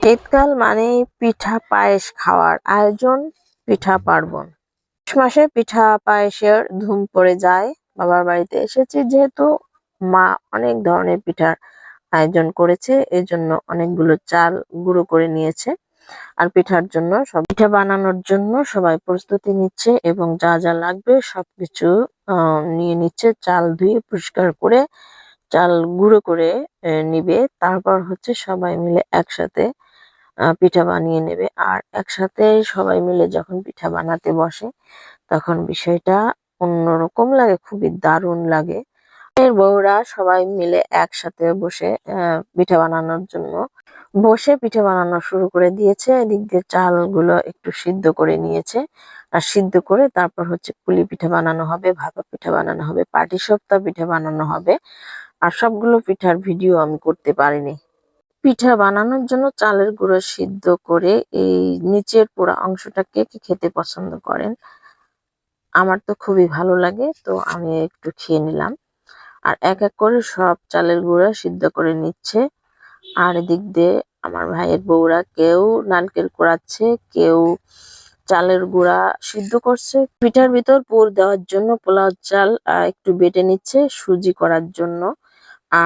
শীতকাল মানেই পিঠা পায়েস খাওয়ার আয়োজন, পিঠা পার্বণ। পৌষ মাসে পিঠা পায়েসের ধুম পড়ে যায়। বাবার বাড়িতে এসেছি যেহেতু, মা অনেক ধরনের পিঠার আয়োজন করেছে, এজন্য অনেকগুলো চাল গুঁড়ো করে নিয়েছে। আর পিঠার জন্য সব পিঠা বানানোর জন্য সবাই প্রস্তুতি নিচ্ছে এবং যা যা লাগবে সবকিছু নিয়ে নিচ্ছে। চাল ধুয়ে পরিষ্কার করে চাল গুঁড়ো করে নিবে, তারপর হচ্ছে সবাই মিলে একসাথে পিঠা বানিয়ে নেবে। আর একসাথে সবাই মিলে যখন পিঠা বানাতে বসে তখন বিষয়টা অন্যরকম লাগে, খুবই দারুণ লাগে। এর বউরা সবাই মিলে একসাথে বসে পিঠা বানানোর জন্য পিঠা বানানো শুরু করে দিয়েছে। এদিক দিয়ে চালগুলো একটু সিদ্ধ করে নিয়েছে, আর সিদ্ধ করে তারপর হচ্ছে পুলি পিঠা বানানো হবে, ভাপা পিঠা বানানো হবে, পাটিসাপটা পিঠা বানানো হবে। আর সবগুলো পিঠার ভিডিও আমি করতে পারিনি। পিঠা বানানোর জন্য চালের গুঁড়ো সিদ্ধ করে এই নিচের পোড়া অংশটা কে কে খেতে পছন্দ করেন? আমার তো খুবই ভালো লাগে, তো আমি একটু খেয়ে নিলাম। আর এক এক করে সব চালের গুঁড়া সিদ্ধ করে নিচ্ছে। আর এদিক দিয়ে আমার ভাইয়ের বউরা কেউ নারকেল কোড়াচ্ছে, কেউ চালের গুঁড়া সিদ্ধ করছে। পিঠার ভিতর পুর দেওয়ার জন্য পোলাও চাল একটু বেটে নিচ্ছে সুজি করার জন্য।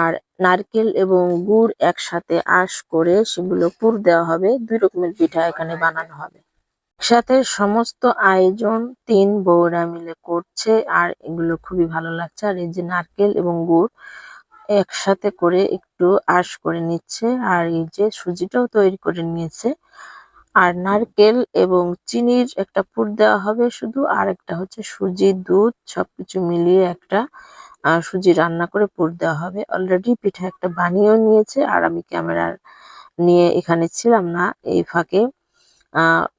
আর নারকেল এবং গুড় একসাথে আঁশ করে সেগুলো পুর দেওয়া হবে। ২ রকমের পিঠা এখানে বানানো হবে। সাথে সমস্ত আয়োজন ৩ বউরা মিলে করছে, আর এগুলো খুবই ভালো লাগছে। আর এই যে নারকেল এবং গুড় একসাথে করে একটু আঁশ করে নিচ্ছে, আর এই যে সুজিটাও তৈরি করে নিয়েছে। আর নারকেল এবং চিনির একটা পুর দেওয়া হবে শুধু, আর একটা হচ্ছে সুজি, দুধ সবকিছু মিলিয়ে একটা সুজি রান্না করে পুর দেওয়া হবে। অলরেডি পিঠা একটা বানিয়েও নিয়েছে, আর আমি ক্যামেরার নিয়ে এখানে ছিলাম না। এই ফাঁকে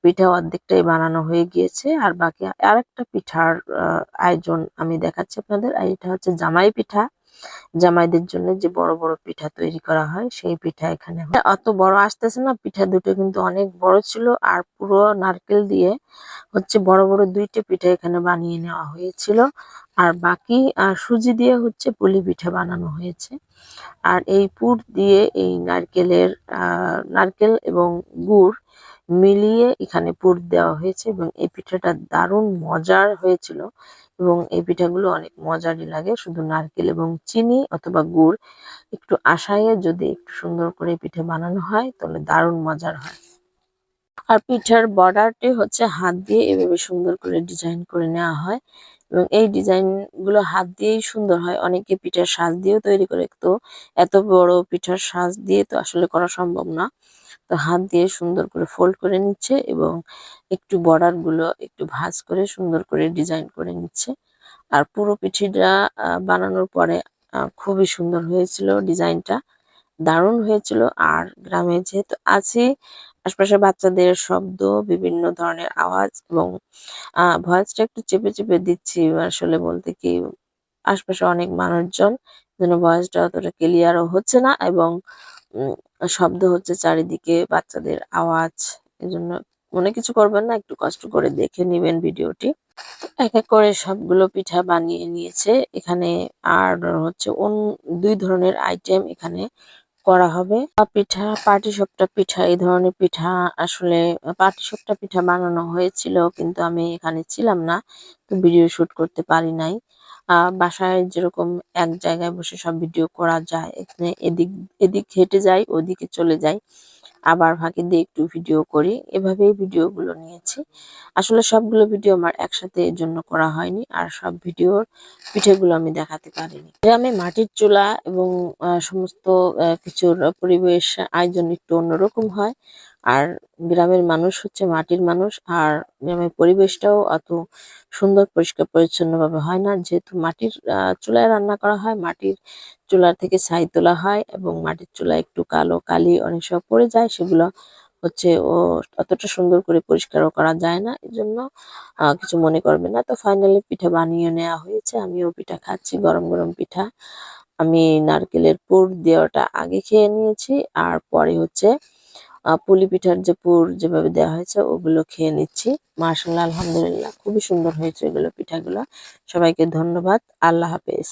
পিঠা অর্ধেকটাই বানানো হয়ে গিয়েছে, আর বাকি আরেকটা পিঠার আয়োজন আমি দেখাচ্ছি আপনাদের। আর এটা হচ্ছে জামাই পিঠা। জামাইদের জন্য যে বড় বড় পিঠা তৈরি করা হয় সেই পিঠা এখানে অত বড় আসতেছে না, পিঠা দুটো কিন্তু অনেক বড় ছিল। আর পুরো নারকেল দিয়ে হচ্ছে বড় বড় ২টা পিঠা এখানে বানিয়ে নেওয়া হয়েছিল। আর বাকি সুজি দিয়ে হচ্ছে পুলি পিঠা বানানো হয়েছে। আর এই পুর দিয়ে এই নারকেল এবং গুড় মিলিয়ে এখানে পুর দেওয়া হয়েছে, এবং এই পিঠাটা দারুণ মজার হয়েছিল। এবং এই পিঠাগুলো অনেক মজারই লাগে, শুধু নারকেল এবং চিনি অথবা গুড় একটু আশায় যদি একটু সুন্দর করে পিঠে বানানো হয় তাহলে দারুণ মজার হয়। আর পিঠার বর্ডারটি হচ্ছে হাত দিয়ে এভাবে সুন্দর করে ডিজাইন করে নেওয়া হয়, এবং এই ডিজাইন গুলো হাত দিয়েই সুন্দর হয়। অনেকে পিঠার সাজ দিয়েও তৈরি করে, তো এত বড় পিঠার সাজ দিয়ে তো আসলে করা সম্ভব না। তো হাত দিয়ে সুন্দর করে ফোল্ড করে নিচ্ছে এবং একটু বর্ডার গুলো একটু ভাঁজ করে সুন্দর করে ডিজাইন করে নিচ্ছে। আর পুরো পিঠিটা বানানোর পরে খুবই সুন্দর হয়েছিল, ডিজাইনটা দারুণ হয়েছিল। আর গ্রামে যেহেতু আছি, আশপাশে বাচ্চাদের শব্দ, বিভিন্ন ধরনের আওয়াজ, এবং ভয়েসটা একটু চেপে চেপে দিচ্ছি আসলে বলতে কি, আশপাশে অনেক মানুষজন, যেন ভয়েসটা অতটা ক্লিয়ারও হচ্ছে না, এবং উম শব্দ হচ্ছে চারিদিকে, বাচ্চাদের আওয়াজ। এজন্য মনে কিছু করবেন না, একটু কষ্ট করে দেখে নিবেন ভিডিওটি। এক এক করে সবগুলো পিঠা বানিয়ে নিয়েছে এখানে। আর হচ্ছে ২ ধরনের আইটেম এখানে করা হবে। পিঠা, পাটিসাপটা পিঠা, এই ধরনের পিঠা আসলে পাটিসাপটা পিঠা বানানো হয়েছিল, কিন্তু আমি এখানে ছিলাম না, তো ভিডিও শুট করতে পারি নাই। বাসায় যেরকম এক জায়গায় বসে সব ভিডিও করা যায়, এখানে এদিক এদিক হেঁটে যাই, ওদিকে চলে যাই, আবার ফাঁকি দিয়ে একটু ভিডিও করি, এভাবেই ভিডিওগুলো নিয়েছি। আসলে সবগুলো ভিডিও আমার একসাথে এর জন্য করা হয়নি, আর সব ভিডিওর পিঠেগুলো আমি দেখাতে পারিনি। গ্রামে মাটির চুলা এবং সমস্ত কিছুর পরিবেশ আয়োজন একটু অন্যরকম হয়। আর গ্রামের মানুষ হচ্ছে মাটির মানুষ, আর গ্রামের পরিবেশটাও অত সুন্দর পরিষ্কার পরিচ্ছন্ন ভাবে হয় না, যেহেতু মাটির চুলায় রান্না করা হয়। মাটির চুলা থেকে ছাই তোলা হয়, এবং মাটির চুলা একটু কালো কালি অনেক সময় পড়ে যায়, সেগুলো হচ্ছে অতটা সুন্দর করে পরিষ্কারও করা যায় না। এজন্য কিছু মনে করবে না। তো ফাইনালি পিঠা বানিয়ে নেওয়া হয়েছে, আমিও পিঠা খাচ্ছি, গরম গরম পিঠা। আমি নারকেলের পুর দেওয়াটা আগে খেয়ে নিয়েছি, আর পরে হচ্ছে পুলি পিঠার যে পুর যেভাবে দেওয়া হয়েছে ওগুলো খেয়ে নিচ্ছি। মাশাআল্লাহ, আলহামদুলিল্লাহ, খুবই সুন্দর হয়েছে এগুলো পিঠাগুলো। সবাইকে ধন্যবাদ। আল্লাহ হাফেজ।